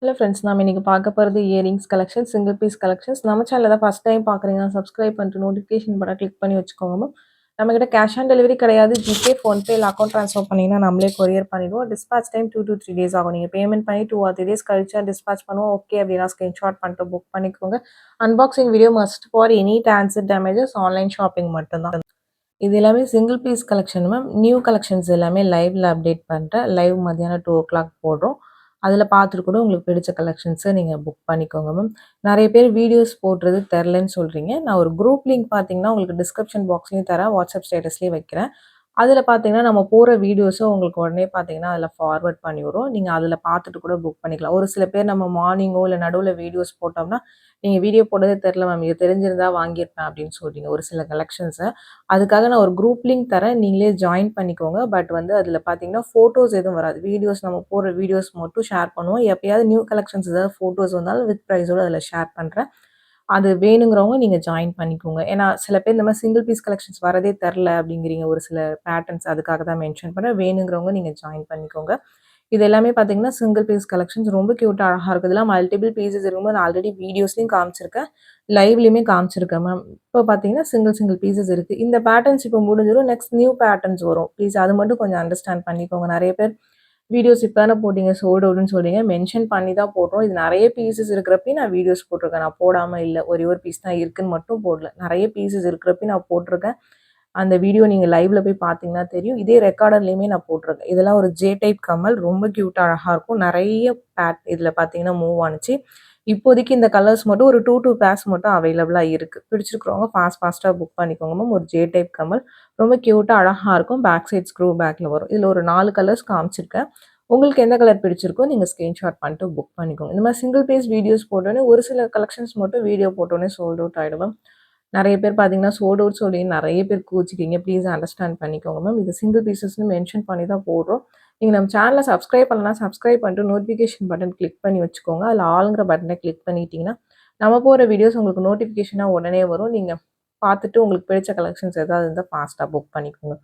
Hello friends, நாம இன்னைக்கு பார்க்க போறது earrings collection, single piece collections. நம்ம சேனல தான் ஃபர்ஸ்ட் டைம் பார்க்குறீங்கன்னா, சப்ஸ்கிரைப் பண்ணிட்டு நோட்டிஃபிகேஷன் பட்டன் கிளிக் பண்ணி வச்சுக்கோங்க மேம். நம்மகிட்ட கேஷ் ஆன் டெலிவரி கிடையாது. ஜிபே, ஃபோன்பே இல்ல அக்கௌண்ட் ட்ரான்ஸ்ஃபர் பண்ணீங்கன்னா நம்மளே கொரியர் பண்ணிடுவோம். டிஸ்பாச் டைம் 2 to 3 டேஸ் ஆகும். நீங்க பேமெண்ட் பண்ணி 2 or 3 டேஸ் கழிச்சா டிஸ்பாச் பண்ணுவோம். ஓகே அப்படின்னா ஸ்கிரீன்ஷாட் பண்ணிட்டு புக் பண்ணிக்கோங்க. Unboxing video must for any transit damages. Online shopping மட்டும்தான். இது எல்லாமே single piece collection ma'am. New collections எல்லாமே லைவ்ல அப்டேட் பண்றேன். லைவ் மதியானம் 2 o'clock போடுறோம். அதில பார்த்துட்டு கூட உங்களுக்கு பிடிச்ச கலெக்ஷன்ஸ நீங்க புக் பண்ணிக்கோங்க மேம். நெறைய பேர் வீடியோஸ் போடுறது தெரிலன்னு சொல்றீங்க. நான் ஒரு குரூப் லிங்க் பார்த்தீங்கன்னா, உங்களுக்கு டிஸ்கிரிப்ஷன் பாக்ஸ்லயும் தரேன். வாட்ஸ்அப் ஸ்டேட்டஸ்லயும் வைக்கிறேன். அதில பார்த்தீங்கன்னா, நம்ம போடுற வீடியோஸ உங்களுக்கு உடனே பார்த்தீங்கன்னா, அதில ஃபார்வர்ட் பண்ணி விடுறோம். நீங்க அதில பார்த்துட்டு கூட புக் பண்ணிக்கலாம். ஒரு சில பேர் நம்ம மார்னிங்கோ இல்ல நடுவுல வீடியோஸ் போட்டோம்னா, "நீங்க வீடியோ போட்டதே தெரில மேம். இது தெரிஞ்சிருந்தா வாங்கியிருப்பேன்." அப்படின்னு சொல்றீங்க ஒரு சில கலெக்ஷன்ஸ. அதுக்காக நான் ஒரு குரூப் லிங்க் தரேன். நீங்களே ஜாயின் பண்ணிக்கோங்க. பட் வந்து அதில பார்த்தீங்கன்னா, ஃபோட்டோஸ் எதுவும் வராது. வீடியோஸ் நம்ம போடுற வீடியோஸ் மட்டும் ஷேர் பண்ணுவோம். எப்பயாவது நியூ கலெக்ஷன்ஸ் ஏதாவது ஃபோட்டோஸ் வந்தாலும் வித் ப்ரைஸோட அதில ஷேர் பண்றேன். அது வேணுங்கிறவங்க நீங்க ஜாயின் பண்ணிக்கோங்க. ஏன்னா சில பேர் இந்த மாரி சிங்கிள் பீஸ் கலெக்ஷன்ஸ் வரதே தெரில அப்படிங்கிறீங்க. ஒரு சில பேட்டர்ன்ஸ் அதுக்காக தான் மென்ஷன் பண்றேன். வேணுங்கிறவங்க நீங்க ஜாயின் பண்ணிக்கோங்க. இது எல்லாமே பார்த்தீங்கன்னா, சிங்கிள் பீஸ் கலெக்ஷன்ஸ் ரொம்ப கியூட்டா அழகா இருக்கு. இதெல்லாம் மல்டிபிள் பீஸஸ் இருக்கும்போது நான் ஆல்ரெடி வீடியோஸ்லயும் காமிச்சிருக்கேன். லைவ்லயுமே காமிச்சிருக்கேன் மேம். இப்போ பார்த்தீங்கன்னா, சிங்கிள் சிங்கிள் பீஸஸ் இருக்கு. இந்த பேட்டர்ன்ஸ் இப்போ முடிஞ்சிரும். நெக்ஸ்ட் நியூ பேட்டர்ன்ஸ் வரும். ப்ளீஸ் அது மட்டும் கொஞ்சம் அண்டர்ஸ்டாண்ட் பண்ணிக்கோங்க. நெறைய பேர் வீடியோஸ் இப்ப தானே போட்டீங்க சோல்ட் அவுட்ன்னு சொல்றீங்க. மென்ஷன் பண்ணி தான் போடுறோம். இது நெறைய பீஸஸ் இருக்கிறப்பயும் நான் வீடியோஸ் போட்டுருக்கேன். நான் போடாம இல்ல. ஒரே ஒரு பீஸ் தான் இருக்குன்னு மட்டும் போடல. நெறைய பீஸஸ் இருக்கிறப்பயும் நான் போட்டுருக்கேன். அந்த வீடியோ நீங்க லைவ்ல போய் பார்த்தீங்கன்னா தெரியும். இதே ரெக்கார்டர்லயுமே நான் போட்டுருக்கேன். இதெல்லாம் ஒரு ஜே டைப் கம்மல். ரொம்ப கியூட்டா அழகா இருக்கும். நெறைய இதுல பார்த்தீங்கன்னா மூவ் ஆனுச்சு. இப்போதைக்கு இந்த கலர்ஸ் மட்டும் ஒரு 2 பேர்ஸ் மட்டும் அவைலபிளா இருக்கு. பிடிச்சிருக்கிறவங்க ஃபாஸ்ட்டா புக் பண்ணிக்கோங்க மேம். ஒரு ஜே டைப் கம்மல். ரொம்ப கியூட்டா அழகா இருக்கும். பேக் சைட் ஸ்க்ரூ பேக்ல வரும். இதுல ஒரு 4 கலர்ஸ் காமிச்சிருக்கேன். உங்களுக்கு எந்த கலர் பிடிச்சிருக்கோ நீங்க ஸ்கிரீன்ஷாட் பண்ணிட்டு புக் பண்ணிக்கோங்க. இந்த மாரி சிங்கிள் பீஸ் வீடியோஸ் போட்டோனே ஒரு சில கலெக்ஷன்ஸ் மட்டும் வீடியோ போட்டோனே சோல்ட் அவுட் ஆயிடும் மேம். நெறைய பேர் பார்த்தீங்கன்னா, சோல்ட் அவுட் சொல்லி நெறைய பேர் கோவிச்சுட்டீங்க. ப்ளீஸ் அண்டர்ஸ்டாண்ட் பண்ணிக்கோங்க மேம். இது சிங்கிள் பீஸஸ்ன்னு மென்ஷன் பண்ணி தான் போடுறோம். நீங்க நம்ம சேனல சப்ஸ்கிரைப் பண்ணலனா, சப்ஸ்கிரைப் பண்ணிட்டு நோட்டிஃபிகேஷன் பட்டன் கிளிக் பண்ணி வச்சுக்கோங்க. அதில ஆல்ங்கிற பட்டன கிளிக் பண்ணிட்டீங்கன்னா, நம்ம போடுற வீடியோஸ் உங்களுக்கு நோட்டிஃபிகேஷனா உடனே வரும். நீங்க பார்த்துட்டு உங்களுக்கு பிடிச்ச கலெக்ஷன்ஸ் ஏதாவது இருந்தா ஃபாஸ்ட்டா புக் பண்ணிக்கோங்க.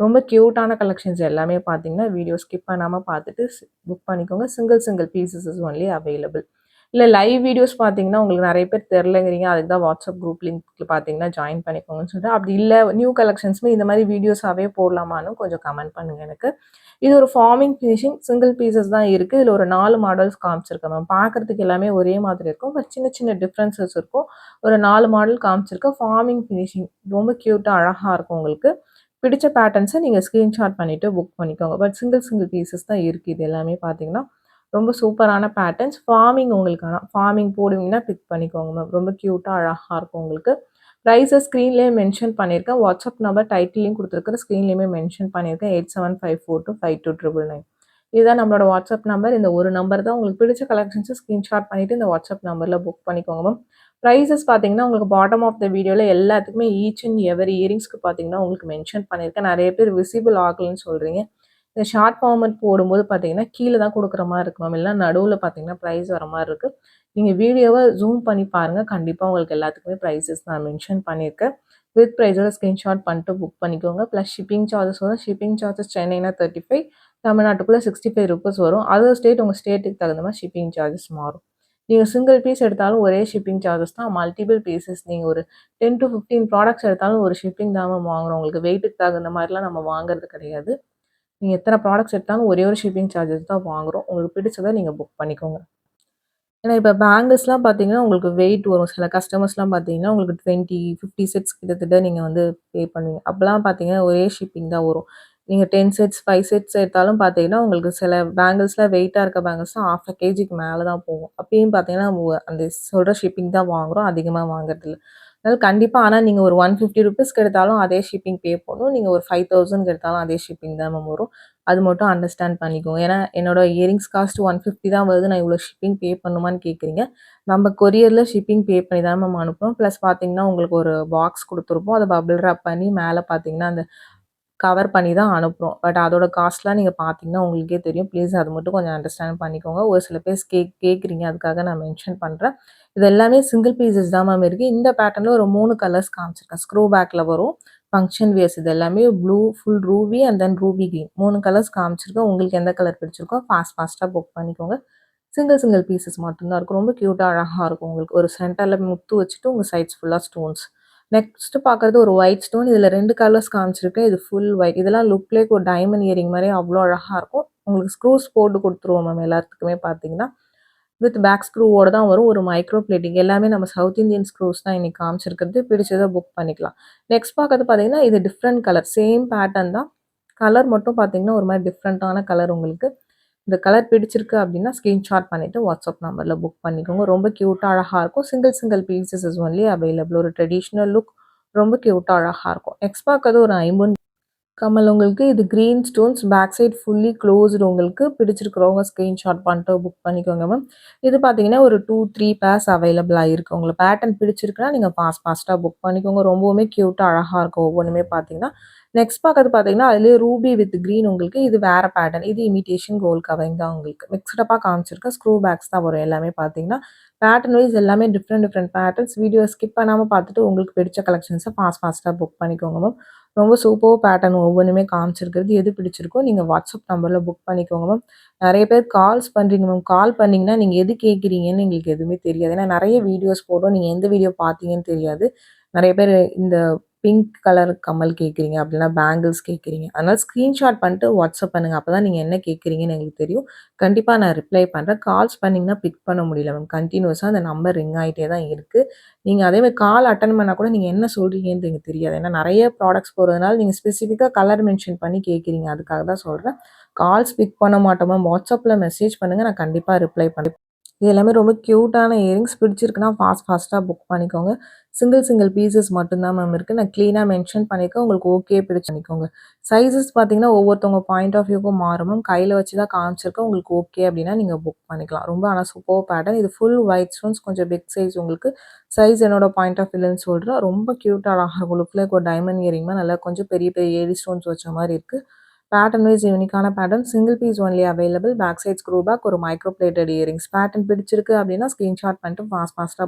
ரொம்ப கியூட்டான கலெக்ஷன்ஸ் எல்லாமே பார்த்தீங்கன்னா, வீடியோ ஸ்கிப் பண்ணாம பார்த்துட்டு புக் பண்ணிக்கோங்க. Single single pieces is only available. இல்ல லைவ் வீடியோஸ் பார்த்தீங்கன்னா, உங்களுக்கு நெறைய பேர் தெரிலங்கிறீங்க. அதுக்கு தான் வாட்ஸ்அப் குரூப் லிங்க் பார்த்தீங்கன்னா, ஜாயின் பண்ணிக்கோங்கன்னு சொல்றேன். அப்படி இல்ல நியூ கலெக்ஷன்ஸுமே இந்த மாரி வீடியோஸாவே போடலாமான்னு கொஞ்சம் கமெண்ட் பண்ணுங்க எனக்கு. இது ஒரு ஃபார்மிங் ஃபினிஷிங் சிங்கிள் பீஸஸ் தான் இருக்கு. இதுல ஒரு 4 மாடல்ஸ் காமிச்சிருக்கேன் மேம். பார்க்கறதுக்கு எல்லாமே ஒரே மாதிரி இருக்கும். பட் சின்ன சின்ன டிஃபரன்சஸ் இருக்கும். ஒரு 4 மாடல் காமிச்சிருக்கேன். ஃபார்மிங் ஃபினிஷிங் ரொம்ப கியூட்டா அழகா இருக்கும் உங்களுக்கு. பிடிச்ச பேட்டர்ன்ஸ நீங்க ஸ்கிரீன்ஷாட் பண்ணிட்டு புக் பண்ணிக்கோங்க. பட் சிங்கிள் சிங்கிள் பீஸஸ் தான் இருக்கு. இது எல்லாமே பார்த்தீங்கன்னா, ரொம்ப சூப்பரான பேட்டர்ன்ஸ். ஃபார்மிங் உங்களுக்கு ஆனா ஃபார்மிங் போடுவீங்கன்னா பிக் பண்ணிக்கோங்க மேம். ரொம்ப கியூட்டா அழகா இருக்கும் உங்களுக்கு. பிரைஸ ஸ்க்ரீன்லயே மென்ஷன் பண்ணியிருக்கேன். வாட்ஸ்அப் நம்பர் டைட்டில்லயும் குடுத்துருக்கேன். ஸ்க்ரீன்லயுமே மென்ஷன் பண்ணியிருக்கேன். 8754252999. இதுதான் நம்மளோட வாட்ஸ்அப் நம்பர். இந்த ஒரு நம்பர் தான். உங்களுக்கு பிடிச்ச கலெக்ஷன்ஸ ஸ்கிரீன்ஷாட் பண்ணிட்டு இந்த வாட்ஸ்அப் நம்பர்ல புக் பண்ணிக்கோங்க மேம். பிரைஸஸ் பார்த்தீங்கன்னா, உங்களுக்கு பாட்டம் ஆஃப் த வீடியோல எல்லாத்துக்குமே ஈச் அண்ட் எவரி இயரிங்ஸ்க்கு பார்த்தீங்கன்னா, உங்களுக்கு மென்ஷன் பண்ணியிருக்கேன். நெறைய பேர் விசிபிள் ஆகலன்னு சொல்றீங்க. இந்த ஷார்ட் ஃபார்மட் போடும்போது பார்த்தீங்கன்னா, கீழ தான் குடுக்குற மாரி இருக்கு மேம். இல்லன்னா நடுவுல பார்த்தீங்கன்னா, பிரைஸ் வர மாரி இருக்கு. நீங்க வீடியோவ ஜூம் பண்ணி பாருங்க. கண்டிப்பா உங்களுக்கு எல்லாத்துக்குமே பிரைஸஸ் நான் மென்ஷன் பண்ணியிருக்கேன். வித் பிரைஸோட ஸ்கிரீன்ஷாட் பண்ணிட்டு புக் பண்ணிக்கோங்க. பிளஸ் ஷிப்பிங் சார்ஜஸ் வரும். ஷிப்பிங் சார்ஜஸ் சென்னைனா 35, தமிழ்நாட்டுக்குள்ள ₹65 வரும். அதர் ஸ்டேட் உங்க ஸ்டேட்டுக்கு தகுந்த மாரி ஷிப்பிங் சார்ஜஸ் மாறும். நீங்க சிங்கிள் பீஸ் எடுத்தாலும் ஒரே ஷிப்பிங் சார்ஜஸ் தான். மல்டிபிள் பீஸஸ் நீங்க ஒரு 10 to 15 ப்ராடக்ட்ஸ் எடுத்தாலும் ஒரு ஷிப்பிங் தான் மேம் வாங்குறோம். உங்களுக்கு வெயிட்டுக்கு தகுந்த மாரிலாம் நம்ம வாங்குறது கிடையாது. நீங்க எத்தன ப்ராடக்ட்ஸ் எடுத்தாலும் ஒரே ஒரு ஷிப்பிங் சார்ஜஸ் தான் வாங்குறோம். உங்களுக்கு பிடிச்சத நீங்க புக் பண்ணிக்கோங்க. ஏன்னா இப்ப பேங்கிள்ஸ்லாம் பார்த்தீங்கன்னா, உங்களுக்கு வெயிட் வரும். சில கஸ்டமர்ஸ்லாம் பார்த்தீங்கன்னா, உங்களுக்கு 20, 50 செட்ஸ் கிட்டத்தட்ட நீங்க வந்து பே பண்ணுவீங்க. அப்பலாம் பார்த்தீங்கன்னா, ஒரே ஷிப்பிங் தான் வரும். நீங்க 10 செட்ஸ், 5 செட்ஸ் எடுத்தாலும் பார்த்தீங்கன்னா, உங்களுக்கு சில பேங்கிள்ஸ்லாம் வெயிட்டா இருக்க பேங்கிள்ஸ்லாம் 1/2 கேஜிக்கு மேல தான் போகும். அப்பயும் பார்த்தீங்கன்னா, அந்த சொல்ற ஷிப்பிங் தான் வாங்குறோம். அதிகமா வாங்குறதில்ல. அதனால கண்டிப்பா ஆனா நீங்க ஒரு ₹150க்கு எடுத்தாலும் அதே ஷிப்பிங் பே பண்ணணும். நீங்க ஒரு 5000க்கு எடுத்தாலும் அதே ஷிப்பிங் தான் மேம் வரும். அது மட்டும் அண்டர்ஸ்டாண்ட் பண்ணிக்கோங்க. ஏன்னா, என்னோட இயரிங்ஸ் காஸ்ட் 150 தான் வருது. நான் இவ்வளோ ஷிப்பிங் பே பண்ணுமான்னு கேட்குறீங்க. நம்ம கொரியர்ல ஷிப்பிங் பே பண்ணி தான் மேம் அனுப்புறோம். ப்ளஸ் பார்த்தீங்கன்னா, உங்களுக்கு ஒரு பாக்ஸ் குடுத்துருப்போம். அத பபிள் ராப் பண்ணி மேல பார்த்தீங்கன்னா, அந்த கவர் பண்ணி தான் அனுப்புறோம். பட் அதோட காஸ்ட்லாம் நீங்க பார்த்தீங்கன்னா, உங்களுக்கே தெரியும். ப்ளீஸ் அது மட்டும் கொஞ்சம் அண்டர்ஸ்டாண்ட் பண்ணிக்கோங்க. ஒரு சில பேர் கேட்குறீங்க. அதுக்காக நான் மென்ஷன் பண்றேன். இது எல்லாமே சிங்கிள் பீஸஸ் தான் மேம் இருக்கு. இந்த பேட்டர்ன்ல ஒரு 3 கலர்ஸ் காமிச்சிருக்கேன். ஸ்க்ரூ பேக்ல வரும். ஃபங்ஷன் வியர்ஸ் இது எல்லாமே blue, full Ruby and then Ruby green 3 colours காமிச்சிருக்கேன். உங்களுக்கு எந்த கலர் பிடிச்சிருக்கோ ஃபாஸ்ட்டா புக் பண்ணிக்கோங்க. சிங்கிள் சிங்கிள் பீசஸ் மட்டும் தான் இருக்கும். ரொம்ப கியூட்டா அழகா இருக்கும் உங்களுக்கு. ஒரு சென்டர்ல முத்து வச்சுட்டு உங்க சைட்ஸ் ஃபுல்லா ஸ்டோன்ஸ். நெக்ஸ்ட் பார்க்குறது ஒரு ஒயிட் ஸ்டோன். இதுல 2 கலர்ஸ் காமிச்சிருக்கேன். இது ஃபுல் ஒயிட். இதெல்லாம் லுக் லைக் ஒரு டைமண்ட் இயரிங் மாரி அவ்ளோ அழகா இருக்கும். உங்களுக்கு ஸ்க்ரூஸ் போட்டு குடுத்துருவோம் மேம் எல்லாத்துக்குமே பார்த்தீங்கன்னா. வித் பேக் ஸ்க்ரூவோட தான் வரும். ஒரு மைக்ரோ பிளேட்டிங் எல்லாமே நம்ம சவுத் இந்தியன் ஸ்க்ரூஸ் தான் இன்னைக்கு காமிச்சிருக்கிறது. பிடிச்சத புக் பண்ணிக்கலாம். நெக்ஸ்ட் பார்க்கறது பார்த்தீங்கன்னா, இது டிஃப்ரெண்ட் கலர். சேம் பேட்டர்ன் தான். கலர் மட்டும் பார்த்தீங்கன்னா, ஒரு மாரி டிஃப்ரெண்ட்டான கலர் உங்களுக்கு. இந்த கலர் பிடிச்சிருக்கு அப்டின்னா, ஸ்கிரீன்ஷாட் பண்ணிட்டு வாட்ஸ்அப் நம்பர்ல புக் பண்ணிக்கோங்க. ரொம்ப கியூட்டா அழகா இருக்கும். Single single pieces is only available. ஒரு ட்ரெடிஷனல் லுக் ரொம்ப கியூட்டா அழகா இருக்கும். நெக்ஸ்ட் பார்க்கறது ஒரு ஐம்பொன் கமல் உங்களுக்கு. இது green stones back side fully closed உங்களுக்கு. பிடிச்சிருக்கிறவங்க ஸ்கிரீன்ஷாட் பண்ணிட்டு புக் பண்ணிக்கோங்க மேம். இது பார்த்தீங்கன்னா, ஒரு 2, 3 பேர்ஸ் அவைலபிளா இருக்கு. உங்களுக்கு பேட்டர்ன் பிடிச்சிருக்குன்னா, நீங்க ஃபாஸ்ட்டா புக் பண்ணிக்கோங்க. ரொம்பவுமே கியூட்டா அழகா இருக்கும் ஒவ்வொன்னுமே பார்த்தீங்கன்னா. நெக்ஸ்ட் பார்க்கறது பார்த்தீங்கன்னா, அதிலேயே ரூபி வித் கிரீன் உங்களுக்கு. இது வேற பேட்டர்ன். இது இமிடேஷன் கோல்ட் கவரிங் தான் உங்களுக்கு. மிக்ஸ்டப்பா காமிச்சிருக்கேன். ஸ்க்ரூ பேக்ஸ் தான் வரும் எல்லாமே பார்த்தீங்கன்னா. பேட்டர்ன் வைஸ் எல்லாமே different different patterns. Video skip பண்ணாம பார்த்துட்டு உங்களுக்கு பிடிச்ச கலெக்ஷன்ஸ ஃபாஸ்ட்டா புக் பண்ணிக்கோங்க மேம். ரொம்ப சூப்பர் பேட்டர்ன் ஒவ்வொன்னுமே காமிச்சிருக்கிறது. எது பிடிச்சிருக்கோ நீங்க வாட்ஸ்அப் நம்பர்ல புக் பண்ணிக்கோங்க மேம். நெறைய பேர் கால்ஸ் பண்றீங்க மேம். கால் பண்ணீங்கன்னா, நீங்க எது கேட்கிறீங்கன்னு எங்களுக்கு எதுவுமே தெரியாது. ஏன்னா நெறைய வீடியோஸ் போடுறோம். நீங்க எந்த வீடியோ பார்த்தீங்கன்னு தெரியாது. நெறைய பேர் இந்த பிங்க் கலர் கம்மல் கேட்குறீங்க. அப்படின்னா பேங்கிள்ஸ் கேட்குறீங்க. அதனால ஸ்க்ரீன்ஷாட் பண்ணிட்டு வாட்ஸ்அப் பண்ணுங்க. அப்பதான் நீங்க என்ன கேட்குறீங்கன்னு எங்களுக்கு தெரியும். கண்டிப்பா நான் ரிப்ளை பண்றேன். கால்ஸ் பண்ணீங்கன்னா பிக் பண்ண முடியல மேம். கன்டினியூஸா அந்த நம்பர் ரிங் ஆயிட்டே தான் இருக்கு. நீங்க அதே மாரி கால் அட்டெண்ட் பண்ணா கூட நீங்க என்ன சொல்றீங்கன்னு எனக்கு தெரியாது. ஏன்னா நெறைய ப்ராடக்ட்ஸ் போறதுனால நீங்க ஸ்பெசிஃபிக்கா கலர் மென்ஷன் பண்ணி கேட்கிறீங்க. அதுக்காக தான் சொல்றேன். கால்ஸ் பிக் பண்ண மாட்டோம் மேம். வாட்ஸ்அப்ல மெசேஜ் பண்ணுங்க. நான் கண்டிப்பா ரிப்ளை பண்றேன். இது எல்லாமே ரொம்ப கியூட்டான இயரிங்ஸ். பிடிச்சிருக்குன்னா ஃபாஸ்ட்டா புக் பண்ணிக்கோங்க. சிங்கிள் சிங்கிள் பீசஸ் மட்டும் தான் மேம் இருக்கு. நான் கிளீனா மென்ஷன் பண்ணியிருக்கேன். உங்களுக்கு ஓகே பண்ணிக்கோங்க. சைஸஸ் பார்த்தீங்கன்னா, ஒவ்வொருத்தவங்க பாயிண்ட் ஆஃப் வியூக்கும் மாறும் மேம். கையில வச்சு தான் காமிச்சிருக்கேன். உங்களுக்கு ஓகே அப்டின்னா நீங்க புக் பண்ணிக்கலாம். ரொம்ப ஆனா சூப்பர் பேட்டர்ன். இது ஃபுல் ஒயிட் ஸ்டோன்ஸ் கொஞ்சம் பிக் சைஸ் உங்களுக்கு. சைஸ் என்னோட பாயிண்ட் ஆஃப் வியூலன்னு சொல்றேன். ரொம்ப கியூட்டா அழகா இருக்கும். லுக் லைக் ஒரு டைமண்ட் இயரிங் மாரி நல்லா கொஞ்சம் பெரிய பெரிய ஏரி ஸ்டோன்ஸ் வச்ச மாரி இருக்கு. பேட்டர்ன் வைஸ் யூனிக்கான pattern. Single piece only available. Back side screw back ஒரு மைக்ரோ பிளேட்டட் இயரிங்ஸ். பேட்டர்ன் பிடிச்சிருக்கு அப்டின்னா ஸ்கிரீன்ஷாட் பண்ணிட்டு ஃபாஸ்ட்டா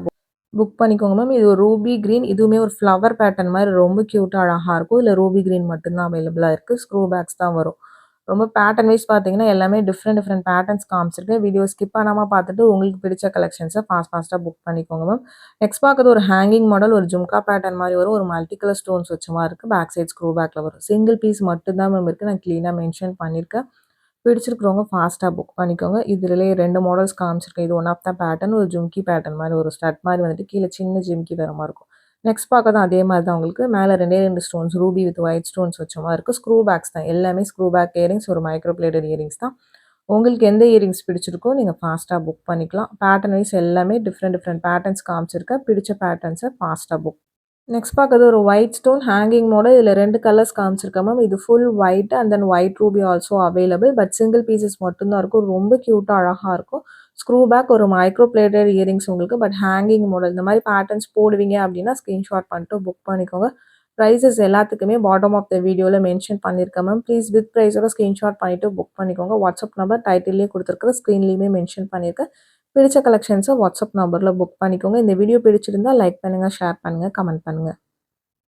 புக் பண்ணிக்கோங்க மேம். இது ஒரு ரூபி கிரீன். இதுவுமே ஒரு ஃப்ளவர் பேட்டர்ன் மாரி ரொம்ப கியூட்டா அழகா இருக்கும். இதுல ரூபி கிரீன் மட்டும் தான் அவைலபிளா இருக்கு. ஸ்க்ரூ பேக்ஸ் தான் வரும். ரொம்ப பேட்டர்ன் வைஸ் பார்த்தீங்கன்னா, எல்லாமே டிஃப்ரெண்ட் டிஃப்ரெண்ட் பேட்டர்ன்ஸ் காமிச்சிருக்கேன். வீடியோ ஸ்கிப் பண்ணாம பார்த்துட்டு உங்களுக்கு பிடிச்ச கலெக்ஷன்ஸ ஃபாஸ்ட்டா புக் பண்ணிக்கோங்க மேம். நெக்ஸ்ட் பார்க்குறது ஒரு ஹேங்கிங் மாடல். ஒரு ஜும்கா பேட்டர்ன் மாரி வரும். ஒரு மல்டி கலர் ஸ்டோன்ஸ் வச்ச மாரி இருக்கு. பேக் சைட் ஸ்க்ரூ பேக்ல வரும். சிங்கிள் பீஸ் மட்டும் தான் மேம் இருக்கு. நான் கிளீனா மென்ஷன் பண்ணியிருக்கேன். பிடிச்சிருக்கிறவங்க ஃபாஸ்ட்டா புக் பண்ணிக்கோங்க. இதுலயே 2 மாடல்ஸ் காமிச்சிருக்கேன். இது ஒன் ஆஃப் த பேட்டர்ன். ஒரு ஜும்கி பேட்டர்ன் மாரி ஒரு ஸ்டட் மாரி வந்துட்டு கீழ சின்ன ஜிம்கி வர மாரி இருக்கும். நெக்ஸ்ட் பார்க்கறதும் அதே மாரி தான் உங்களுக்கு. மேல 2 stones Ruby with white stones வச்ச மாரி இருக்கு. ஸ்க்ரூ பேக்ஸ் தான். எல்லாமே ஸ்க்ரூ பேக் இயரிங்ஸ் ஒரு மைக்ரோ பிளேட்டட் இயரிங்ஸ் தான். உங்களுக்கு எந்த இயரிங்ஸ் பிடிச்சிருக்கோ நீங்க ஃபாஸ்ட்டா புக் பண்ணிக்கலாம். பேட்டர்ன் வைஸ் எல்லாமே டிஃப்ரெண்ட் டிஃப்ரெண்ட் பேட்டர்ன்ஸ் காமிச்சிருக்கேன். பிடிச்ச பேட்டர்ன்ஸ ஃபாஸ்ட்டா புக் நெக்ஸ்ட் பார்க்கறது ஒரு ஒயிட் ஸ்டோன் ஹேங்கிங் மாடல். இதுல 2 கலர்ஸ் காமிச்சிருக்கேன் மேம். இது full white and then white Ruby also available. But single pieces மட்டும் தான் இருக்கும். ரொம்ப கியூட்டா அழகா இருக்கும். ஸ்க்ரூ பேக் ஒரு மைக்ரோ பிளேட்டட் இயரிங்ஸ் உங்களுக்கு. But hanging model. இந்த மாரி பேட்டர்ன்ஸ் போடுவீங்க அப்டின்னா ஸ்கிரீன்ஷாட் பண்ணிட்டு புக் பண்ணிக்கோங்க. பிரைஸஸ் எல்லாத்துக்குமே பாட்டம் ஆஃப் த வீடியோல மென்ஷன் பண்ணியிருக்கேன் மேம். ப்ளீஸ் வித் பிரைஸோட ஸ்கிரீன்ஷாட் பண்ணிட்டு புக் பண்ணிக்கோங்க. வாட்ஸ்அப் நம்பர் டைட்டில்லயே குடுத்துருக்கேன். ஸ்க்ரீன்லயுமே மென்ஷன் பண்ணியிருக்கேன். பிடிச்ச கலெக்ஷன்ஸ வாட்ஸ்அப் நம்பர்ல புக் பண்ணிக்கோங்க. இந்த வீடியோ பிடிச்சிருந்தா லைக் பண்ணுங்க, ஷேர் பண்ணுங்க, கமெண்ட் பண்ணுங்க.